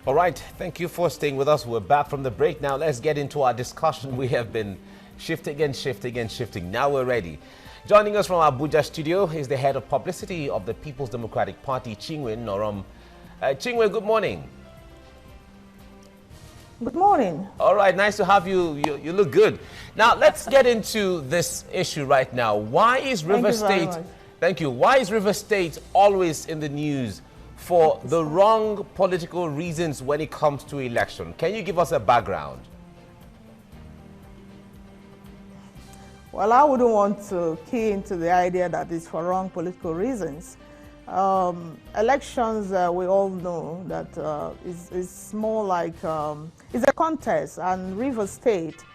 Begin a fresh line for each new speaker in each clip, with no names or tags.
All right, thank you for staying with us. We're back from the break now. Let's get into our discussion. We have been shifting and shifting and shifting. Now we're ready. Joining us from Abuja studio is the head of publicity of the People's Democratic Party, Chinwe Norom. Chinwe, good morning.
Good morning.
All right, nice to have you. You look good. Now, let's get into this issue right now. Why is River State... Thank you. Why is River State always in the news for the wrong political reasons when it comes to election? Can you give us a background?
Well, I wouldn't want to key into the idea that it's for wrong political reasons. Elections, we all know that is more like it's a contest, and River State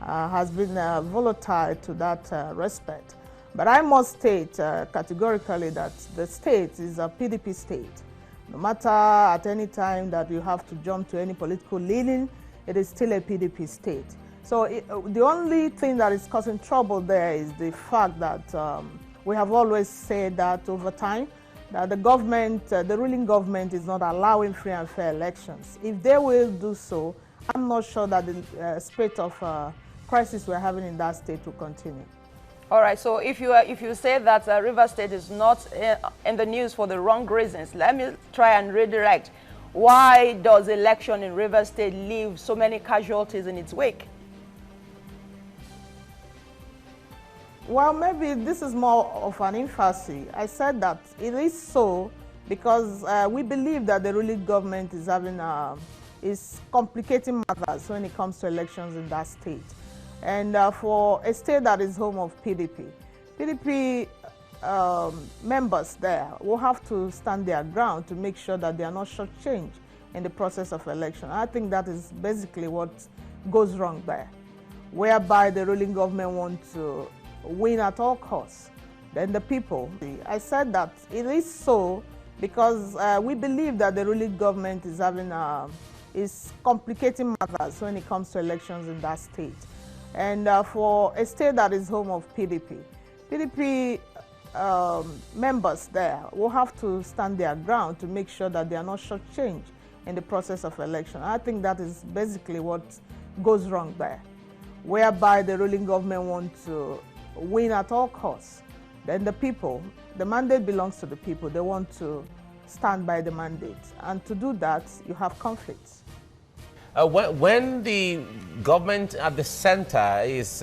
has been volatile to that respect. But I must state categorically that the state is a PDP state. No matter at any time that you have to jump to any political leaning, it is still a PDP state. So the only thing that is causing trouble there is the fact that we have always said that over time, that the government, the ruling government is not allowing free and fair elections. If they will do so, I'm not sure that the spate of crisis we're having in that state will continue.
All right, so if you say that River State is not in the news for the wrong reasons, let me try and redirect. Why does election in River State leave so many casualties in its wake?
Well, maybe this is more of an infancy. I said that it is so because we believe that the ruling government is complicating matters when it comes to elections in that state. And for a state that is home of PDP, members there will have to stand their ground to make sure that they are not shortchanged in the process of election. I think that is basically what goes wrong there, whereby the ruling government wants to win at all costs. Then the people, I said that it is so because we believe that the ruling government is complicating matters when it comes to elections in that state. And for a state that is home of PDP, members there will have to stand their ground to make sure that they are not shortchanged in the process of election. I think that is basically what goes wrong there, whereby the ruling government wants to win at all costs. Then the people, the mandate belongs to the people. They want to stand by the mandate. And to do that, you have conflicts.
When the government at the center is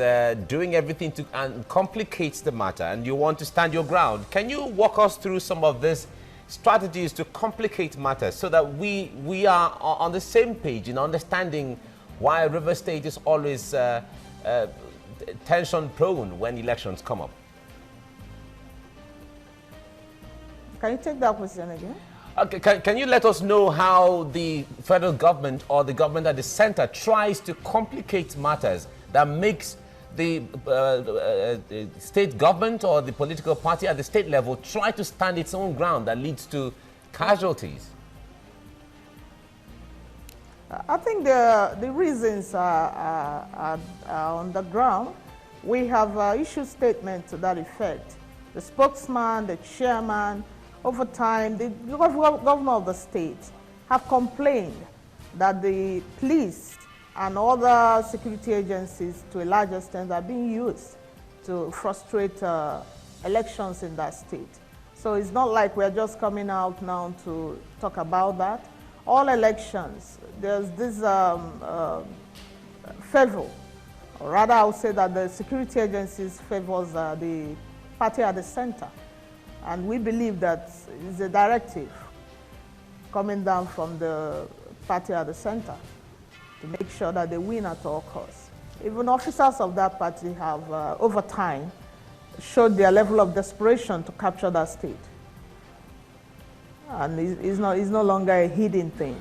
doing everything to and complicates the matter and you want to stand your ground, can you walk us through some of these strategies to complicate matters so that we are on the same page in understanding why River State is always tension prone when elections come up?
Can you take that question again?
Okay, can you let us know how the federal government or the government at the center tries to complicate matters that makes the state government or the political party at the state level try to stand its own ground that leads to casualties?
I think the reasons are on the ground. We have issued statements to that effect. The spokesman, the chairman, over time, the governor of the state have complained that the police and other security agencies, to a large extent, are being used to frustrate elections in that state. So it's not like we're just coming out now to talk about that. All elections, there's this favor, or rather I would say that the security agencies favors the party at the center. And we believe that it's a directive coming down from the party at the center to make sure that they win at all costs. Even officers of that party have, over time, showed their level of desperation to capture that state. And it's no longer a hidden thing.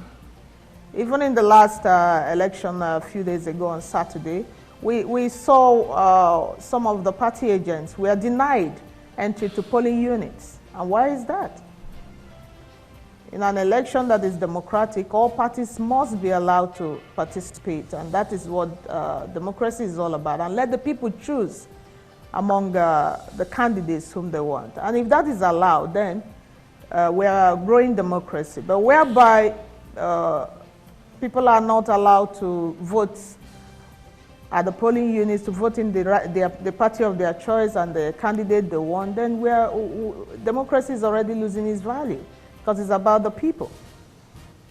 Even in the last election a few days ago on Saturday, we saw some of the party agents were denied entry to polling units. And why is that? In an election that is democratic, all parties must be allowed to participate, and that is what democracy is all about. And let the people choose among the candidates whom they want. And if that is allowed, then we are a growing democracy. But whereby People are not allowed to vote at the polling units, to vote in the party of their choice and the candidate they want, then democracy is already losing its value, because it's about the people.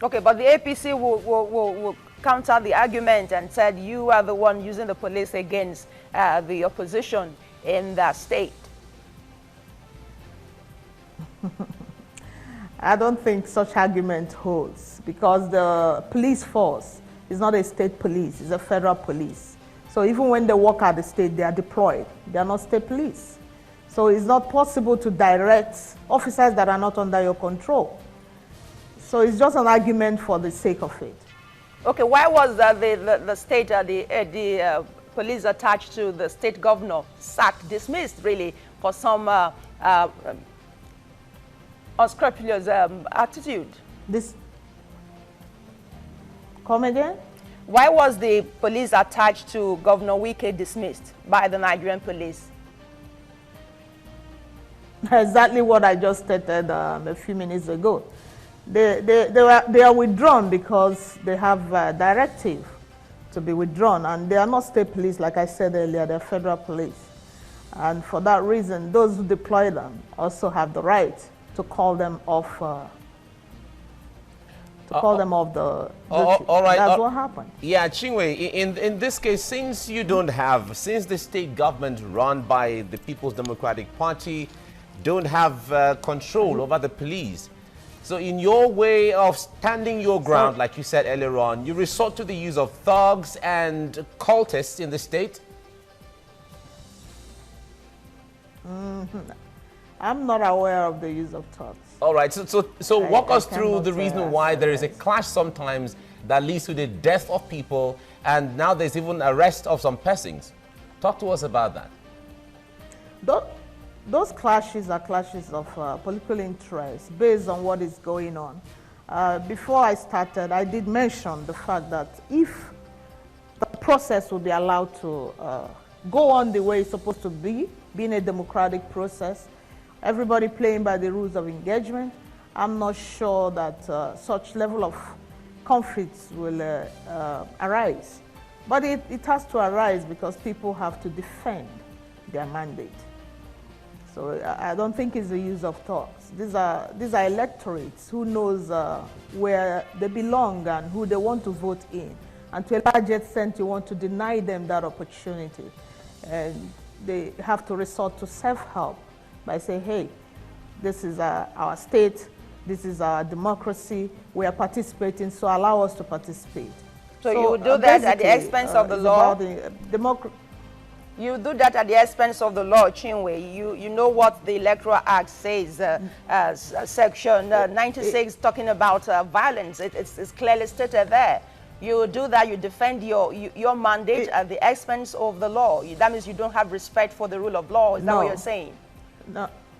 Okay, but the APC will counter the argument and said you are the one using the police against the opposition in that state.
I don't think such argument holds, because the police force is not a state police, it's a federal police. So even when they work at the state, they are deployed. They are not state police. So it's not possible to direct officers that are not under your control. So it's just an argument for the sake of it.
Okay, why was the state, the police attached to the state governor sacked, dismissed really, for some unscrupulous attitude?
Come again?
Why was the police attached to Governor Wike dismissed by the Nigerian police?
Exactly what I just stated a few minutes ago. They are withdrawn because they have a directive to be withdrawn, and they are not state police, like I said earlier, they're federal police. And for that reason, those who deploy them also have the right to call them off. Call them off the
all right.
That's what happened.
Yeah, Chinwe, in this case, since the state government run by the People's Democratic Party don't have control over the police, so in your way of standing your ground, like you said earlier on, you resort to the use of thugs and cultists in the state?
I'm not aware of the use of thugs.
All right, so walk us through the reason why there is a clash sometimes that leads to the death of people, and now there's even arrest of some persons. Talk to us about that.
Those clashes are clashes of political interest based on what is going on. Before I started, I did mention the fact that if the process will be allowed to go on the way it's supposed to be, being a democratic process, everybody playing by the rules of engagement, I'm not sure that such level of conflicts will arise. But it has to arise because people have to defend their mandate. So I don't think it's the use of thugs. These are electorates who knows where they belong and who they want to vote in. And to a large extent, you want to deny them that opportunity. And they have to resort to self-help by saying, hey, this is our state, this is our democracy, we are participating, so allow us to participate.
So you would do that at the expense of the law? You do that at the expense of the law, Chinwe. You know what the Electoral Act says, Section 96 talking about violence. It's clearly stated there. You do that, you defend your mandate at the expense of the law. That means you don't have respect for the rule of law. Is that what you're saying?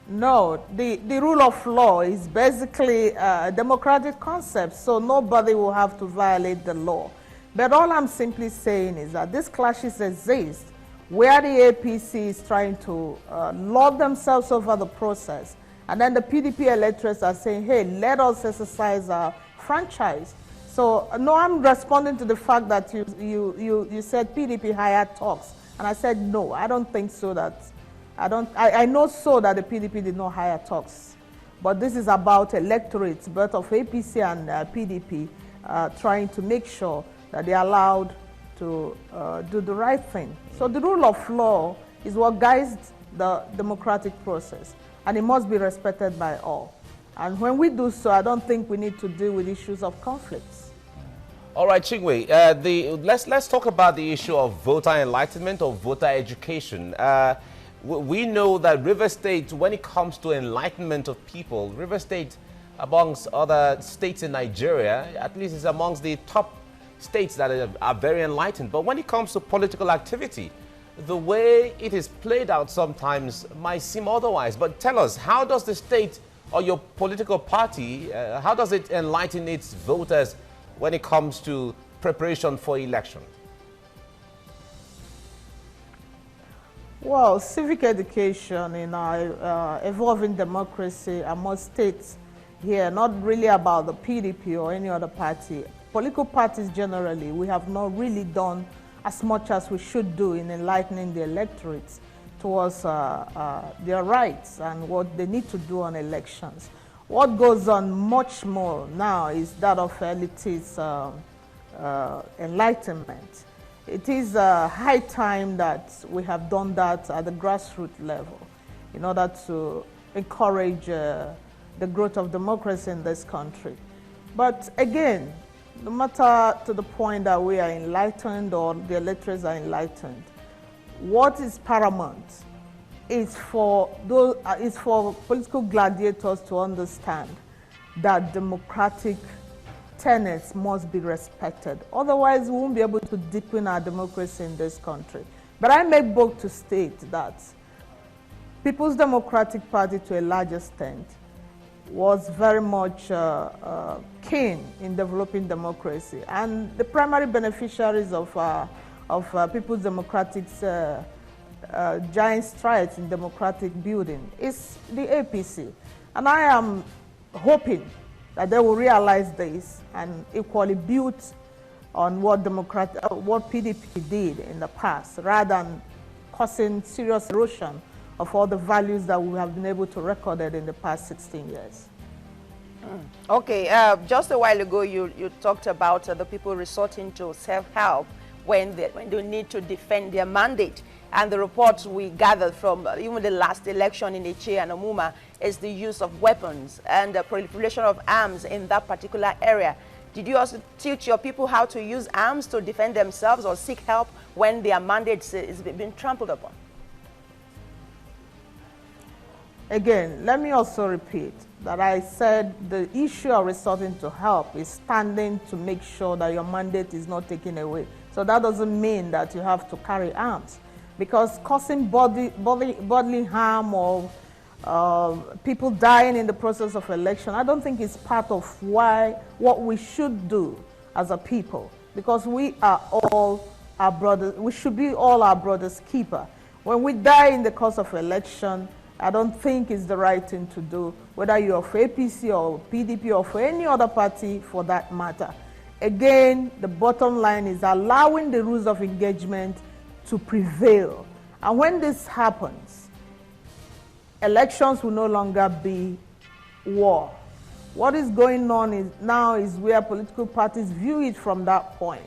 No, the rule of law is basically a democratic concept, so nobody will have to violate the law. But all I'm simply saying is that these clashes exist where the APC is trying to lord themselves over the process, and then the PDP electorates are saying, hey, let us exercise our franchise. So, no, I'm responding to the fact that you said PDP hired talks, and I said, no, I don't think so. I know so that the PDP did not hire talks, but this is about electorates, both of APC and PDP, trying to make sure that they are allowed to do the right thing. So the rule of law is what guides the democratic process, and it must be respected by all. And when we do so, I don't think we need to deal with issues of conflicts.
All right, Chigwe, let's talk about the issue of voter enlightenment or voter education. We know that River State, when it comes to enlightenment of people, River State, amongst other states in Nigeria, at least is amongst the top states that are very enlightened. But when it comes to political activity, the way it is played out sometimes might seem otherwise. But tell us, how does the state or your political party, how does it enlighten its voters when it comes to preparation for election?
Well, civic education in our evolving democracy, I must state here, not really about the PDP or any other party. political parties generally, we have not really done as much as we should do in enlightening the electorates towards their rights and what they need to do on elections. What goes on much more now is that of elitist enlightenment. It is high time that we have done that at the grassroots level in order to encourage the growth of democracy in this country. But again, no matter to the point that we are enlightened or the electors are enlightened, what is paramount is for political gladiators to understand that democratic tenets must be respected. Otherwise, we won't be able to deepen our democracy in this country. But I make bold to state that People's Democratic Party, to a large extent, was very much keen in developing democracy. And the primary beneficiaries of People's Democratic's giant strides in democratic building is the APC. And I am hoping that they will realize this and equally build on what PDP did in the past, rather than causing serious erosion of all the values that we have been able to record in the past 16 years.
Okay, just a while ago you talked about the people resorting to self-help when they need to defend their mandate. And the reports we gathered from even the last election in Iche and Omuma is the use of weapons and the proliferation of arms in that particular area. Did you also teach your people how to use arms to defend themselves or seek help when their mandate is being trampled upon?
Again, let me also repeat that I said the issue of resorting to help is standing to make sure that your mandate is not taken away. So that doesn't mean that you have to carry arms, because causing bodily harm or people dying in the process of election, I don't think is part of what we should do as a people, because we are all our brothers. We should be all our brothers' keeper. When we die in the course of election, I don't think it's the right thing to do, whether you're for APC or PDP or for any other party for that matter. Again, the bottom line is allowing the rules of engagement to prevail. And when this happens, elections will no longer be war. What is going on now is where political parties view it from that point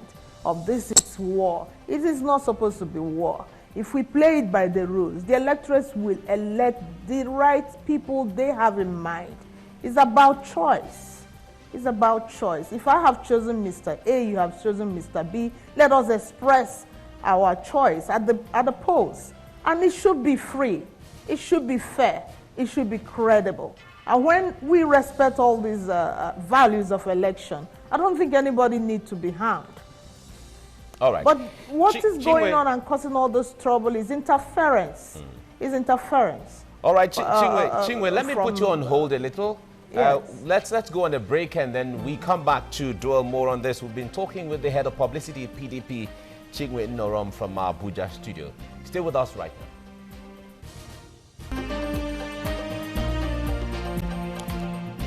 of this is war. It is not supposed to be war. If we play it by the rules, the electors will elect the right people they have in mind. It's about choice. It's about choice. If I have chosen Mr. A, you have chosen Mr. B, let us express our choice at the polls. And it should be free. It should be fair. It should be credible. And when we respect all these values of election, I don't think anybody needs to be harmed.
All right.
But what is going on and causing all this trouble is interference. Is interference.
All right, Chingwe, let me put you on hold a little.
Yes.
Let's go on a break, and then we come back to dwell more on this. We've been talking with the head of publicity, PDP, Chingwe Norom from our Abuja studio. Stay with us right now.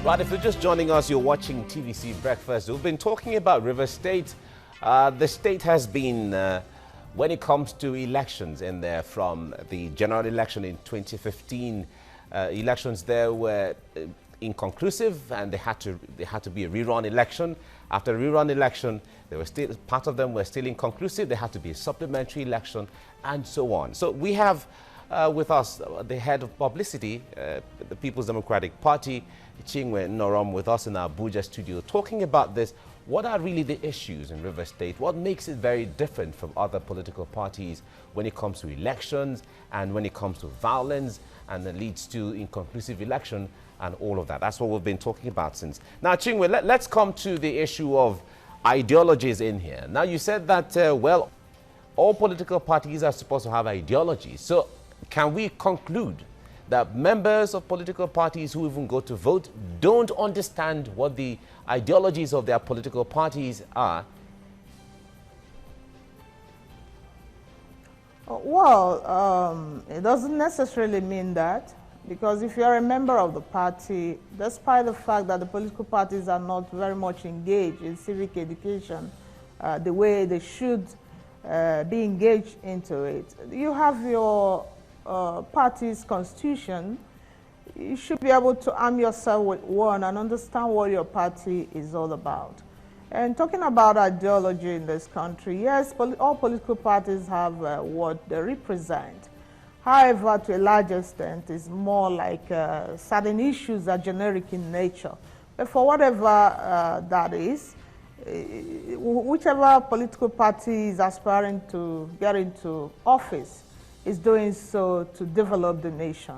Right, if you're just joining us, you're watching TVC Breakfast. We've been talking about Rivers State. The state has been, when it comes to elections in there, from the general election in 2015, elections there were inconclusive, and they had to be a rerun election. After a rerun election, there were still part of them were still inconclusive. There had to be a supplementary election, and so on. So we have with us the head of publicity, the People's Democratic Party, Chingwe Norom, with us in our Abuja studio, talking about this. What are really the issues in Rivers State? What makes it very different from other political parties when it comes to elections and when it comes to violence, and that leads to inconclusive election and all of that? That's what we've been talking about since. Now, Chingwe, let's come to the issue of ideologies in here. Now, you said that, well, all political parties are supposed to have ideologies. So can we conclude that members of political parties who even go to vote don't understand what the ideologies of their political parties are?
Well, it doesn't necessarily mean that, Because if you're a member of the party, despite the fact that the political parties are not very much engaged in civic education the way they should be engaged into it, you have your party's constitution. You should be able to arm yourself with one and understand what your party is all about. And talking about ideology in this country, yes, all political parties have what they represent. However, to a large extent, it's more like certain issues are generic in nature. But for whatever that is, whichever political party is aspiring to get into office is doing so to develop the nation.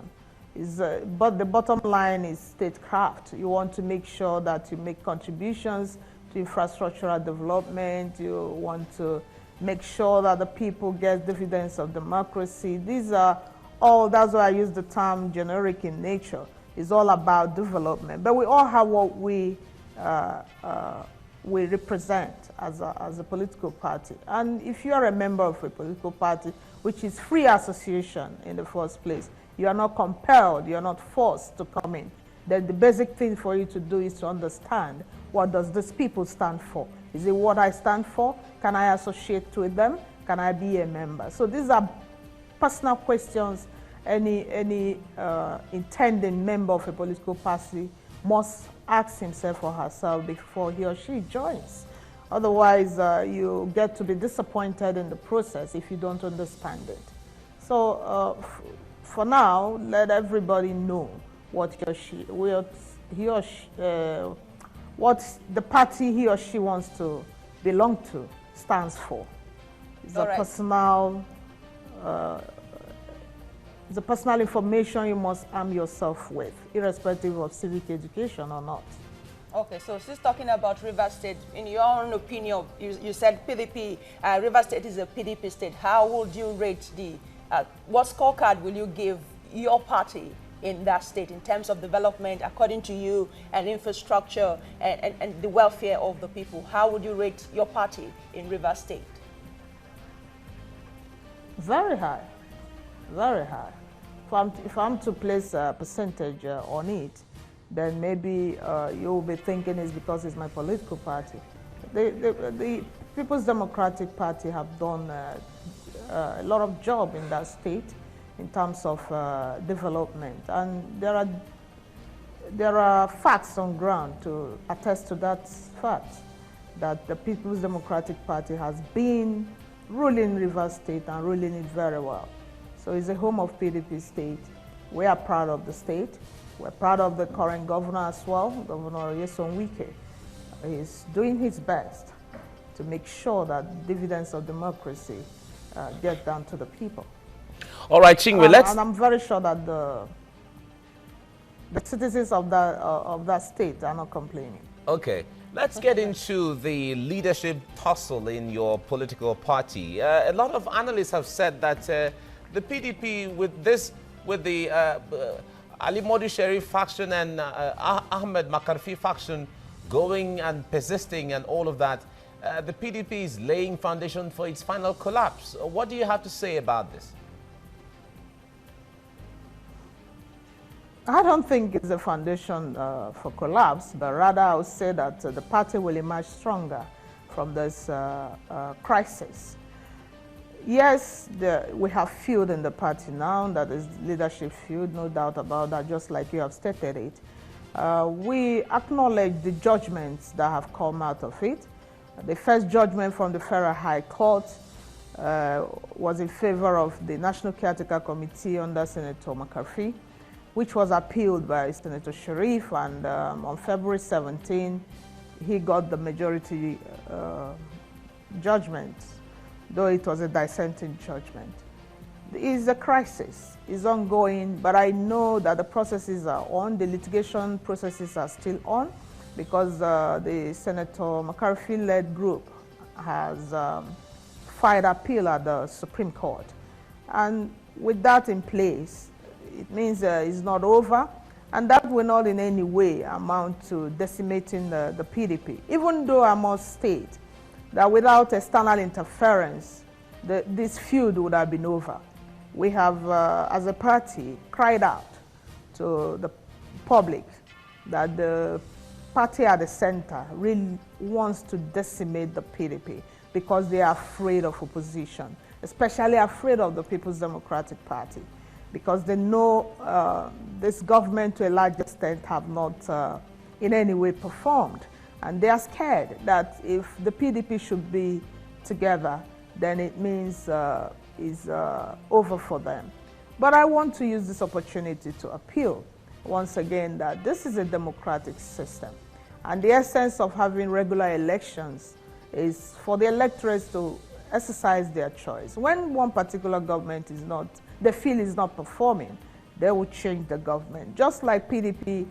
But the bottom line is statecraft. You want to make sure that you make contributions to infrastructural development. You want to make sure that the people get dividends of democracy. These are all, that's why I use the term generic in nature. It's all about development. But we all have what we represent as a political party. And if you are a member of a political party, which is free association in the first place, you are not compelled, you are not forced to come in. Then the basic thing for you to do is to understand, what does this people stand for? Is it what I stand for? Can I associate with them? Can I be a member? So these are personal questions any intending member of a political party must ask himself or herself before he or she joins. Otherwise, you get to be disappointed in the process if you don't understand it. So for now, let everybody know what he or she, what the party he or she wants to belong to stands for. It's a personal, the personal information you must arm yourself with, irrespective of civic education or not.
Okay, so since talking about Rivers State, in your own opinion, you said PDP, Rivers State is a PDP state. How would you rate the, what scorecard will you give your party in that state in terms of development, according to you, and infrastructure and the welfare of the people? How would you rate your party in Rivers State?
Very high, very high. If I'm to place a percentage on it, then maybe you'll be thinking it's because it's my political party. The People's Democratic Party have done a lot of job in that state in terms of development, and there are facts on ground to attest to that fact, that the People's Democratic Party has been ruling Rivers State and ruling it very well. So it's a home of PDP state. We are proud of the state. We're proud of the current governor as well. Governor Yeson Wike is doing his best to make sure that dividends of democracy get down to the people.
All right, Chingwe, let's...
And I'm very sure that the citizens of that state are not complaining.
Okay, let's get into the leadership tussle in your political party. A lot of analysts have said that the PDP, with the Ali Modi Sharif faction and Ahmed Makarfi faction going and persisting and all of that, the PDP is laying foundation for its final collapse. What do you have to say about this?
I don't think it's a foundation for collapse, but rather I would say that the party will emerge stronger from this crisis. Yes, we have feud in the party now. That is leadership feud, no doubt about that, just like you have stated it. We acknowledge the judgments that have come out of it. The first judgment from the Federal High Court was in favor of the National Caretaker Committee under Senator McCarthy, which was appealed by Senator Sharif, and on February 17, he got the majority judgment, though it was a dissenting judgment. It is a crisis, it's ongoing, but I know that the processes are on, the litigation processes are still on, because the Senator McCarthy-led group has filed appeal at the Supreme Court. And with that in place, it means it's not over, and that will not in any way amount to decimating the PDP, even though I must state that without external interference, this feud would have been over. We have, as a party, cried out to the public that the party at the center really wants to decimate the PDP because they are afraid of opposition, especially afraid of the People's Democratic Party, because they know this government to a large extent have not in any way performed. And they are scared that if the PDP should be together, then it means it's over for them. But I want to use this opportunity to appeal once again that this is a democratic system. And the essence of having regular elections is for the electorates to exercise their choice. When one particular government is not, they feel is not performing, they will change the government. Just like PDP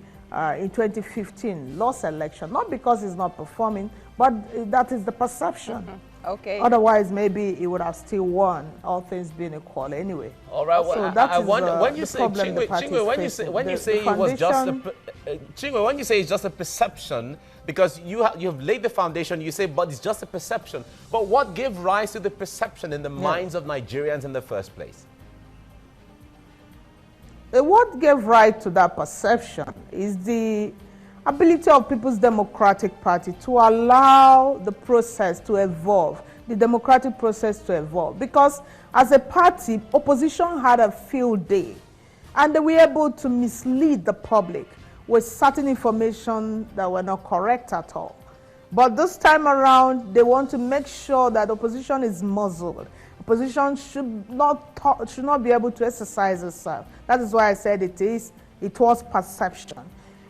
in 2015 lost election, not because it's not performing, but that is the perception.
Mm-hmm. Okay.
Otherwise, maybe it would have still won, all things being equal anyway.
All right. Well,
so that
I
is
wonder, when you
the
say,
problem the party is
when you say it was just a, Chingwe, when you say it's just a perception, because you've laid the foundation, you say, but it's just a perception. But what gave rise to the perception in the minds of Nigerians in the first place?
What gave rise to that perception is the ability of People's Democratic Party to allow the process to evolve, the democratic process to evolve. Because as a party, opposition had a field day, and they were able to mislead the public with certain information that were not correct at all. But this time around, they want to make sure that opposition is muzzled. Opposition should not be able to exercise itself. That is why I said it was perception.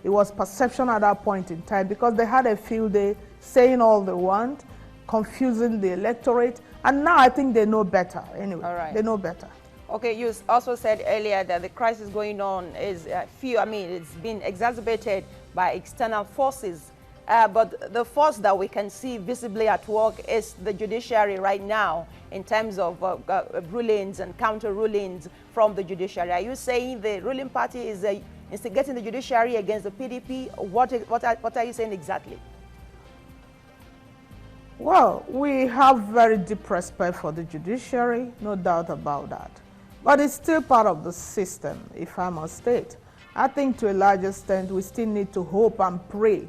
It was perception at that point in time because they had a field day saying all they want, confusing the electorate, and now I think they know better anyway.
All right.
They know better.
Okay, you also said earlier that the crisis going on is it's been exacerbated by external forces. But the force that we can see visibly at work is the judiciary right now in terms of rulings and counter rulings from the judiciary. Are you saying the ruling party is instigating the judiciary against the PDP? What are you saying exactly?
Well, we have very deep respect for the judiciary, no doubt about that. But it's still part of the system, if I must state. I think to a large extent we still need to hope and pray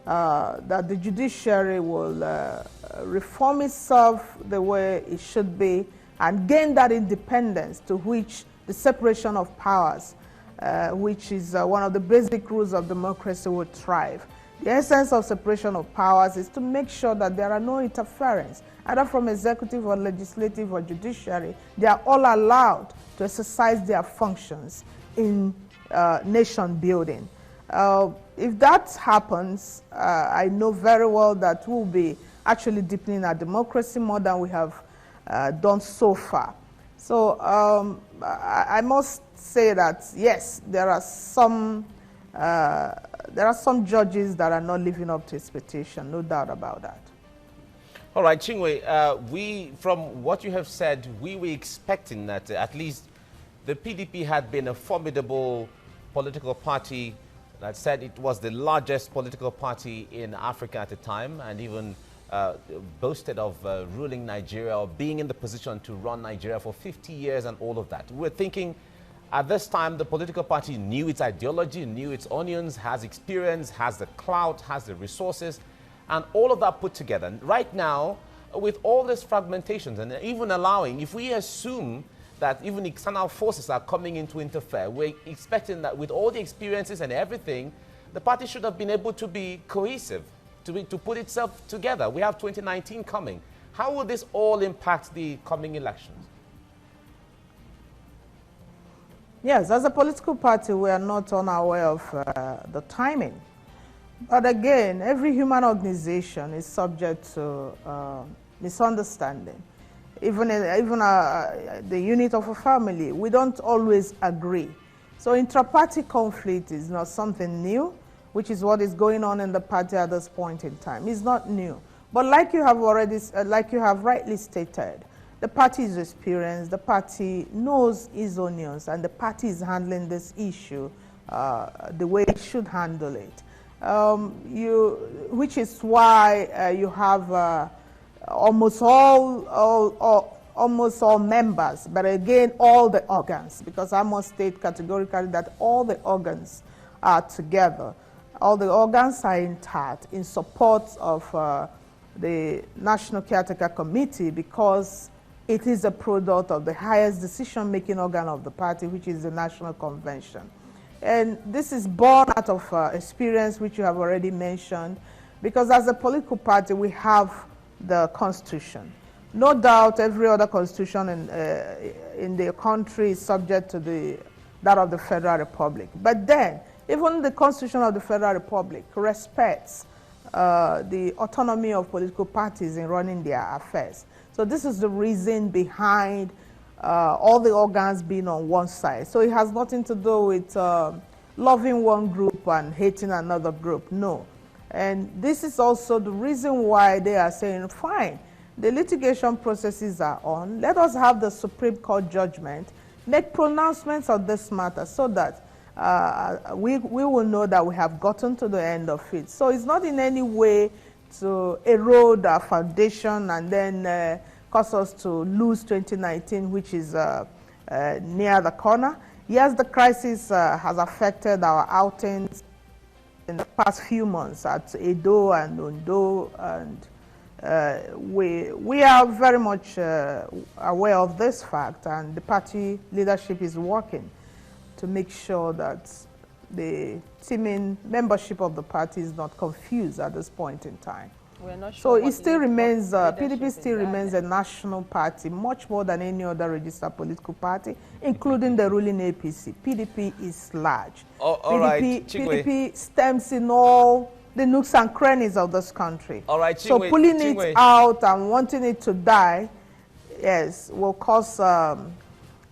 that the judiciary will reform itself the way it should be and gain that independence to which the separation of powers, which is one of the basic rules of democracy, would thrive. The essence of separation of powers is to make sure that there are no interference, either from executive or legislative or judiciary. They are all allowed to exercise their functions in nation building. If that happens, I know very well that we'll be actually deepening our democracy more than we have done so far. So I must say that, yes, there are some judges that are not living up to expectation, no doubt about that.
All right, Chingwe, from what you have said, we were expecting that at least the PDP had been a formidable political party that said it was the largest political party in Africa at the time and even boasted of ruling Nigeria or being in the position to run Nigeria for 50 years and all of that. We're thinking at this time the political party knew its ideology, knew its onions, has experience, has the clout, has the resources, and all of that put together. And right now, with all these fragmentations and even allowing, if we assume that even external forces are coming in to interfere, we're expecting that with all the experiences and everything, the party should have been able to be cohesive, to put itself together. We have 2019 coming. How will this all impact the coming elections?
Yes, as a political party, we are not unaware of the timing. But again, every human organization is subject to misunderstanding. Even the unit of a family, we don't always agree. So intra-party conflict is not something new, which is what is going on in the party at this point in time. It's not new. But like you have rightly stated, the party is experienced, the party knows its onions, and the party is handling this issue the way it should handle it. Which is why you have almost all almost all members, but again, all the organs, because I must state categorically that all the organs are together. All the organs are intact in support of the National Caretaker Committee, because it is a product of the highest decision-making organ of the party, which is the National Convention. And this is born out of experience, which you have already mentioned, because as a political party, we have the Constitution. No doubt every other constitution in the country is subject to that of the Federal Republic. But then, even the Constitution of the Federal Republic respects the autonomy of political parties in running their affairs. So this is the reason behind all the organs being on one side. So it has nothing to do with loving one group and hating another group, no. And this is also the reason why they are saying, fine, the litigation processes are on. Let us have the Supreme Court judgment, make pronouncements on this matter so that we will know that we have gotten to the end of it. So it's not in any way to erode our foundation and then cause us to lose 2019, which is near the corner. Yes, the crisis has affected our outings in the past few months at Edo and Ondo, and we are very much aware of this fact, and the party leadership is working to make sure that the teaming membership of the party is not confused at this point in time.
We're not sure.
So it still remains, PDP still remains a national party, much more than any other registered political party, including the ruling APC. PDP is large. PDP stems in all the nooks and crannies of this country.
All right,
so pulling it out and wanting it to die, yes, will cause,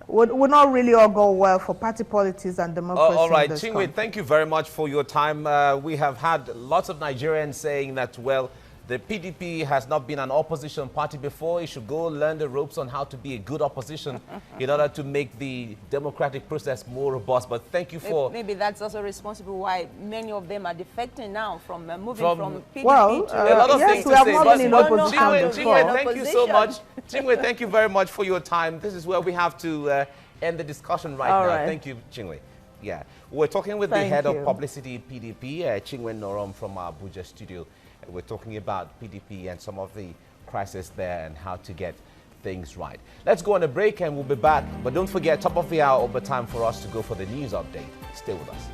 would not really all go well for party politics and democracy.
All right,
in this
Chinwe,
country.
thank you very much for your time. We have had lots of Nigerians saying that, well, the PDP has not been an opposition party before. It should go learn the ropes on how to be a good opposition in order to make the democratic process more robust. But thank you for...
Maybe that's also responsible why many of them are defecting now from moving from PDP
well,
to... a
lot of
yes,
things
we
to
have
say.
not been in opposition
Chinwe,
before.
thank you so much. Chinwe, thank you very much for your time. This is where we have to end the discussion right now. Thank you, Chinwe. Yeah, we're talking with the head of publicity PDP, Chinwe Norom from our Abuja studio. We're talking about PDP and some of the crisis there and how to get things right. Let's go on a break and we'll be back. But don't forget, top of the hour, over time for us to go for the news update. Stay with us.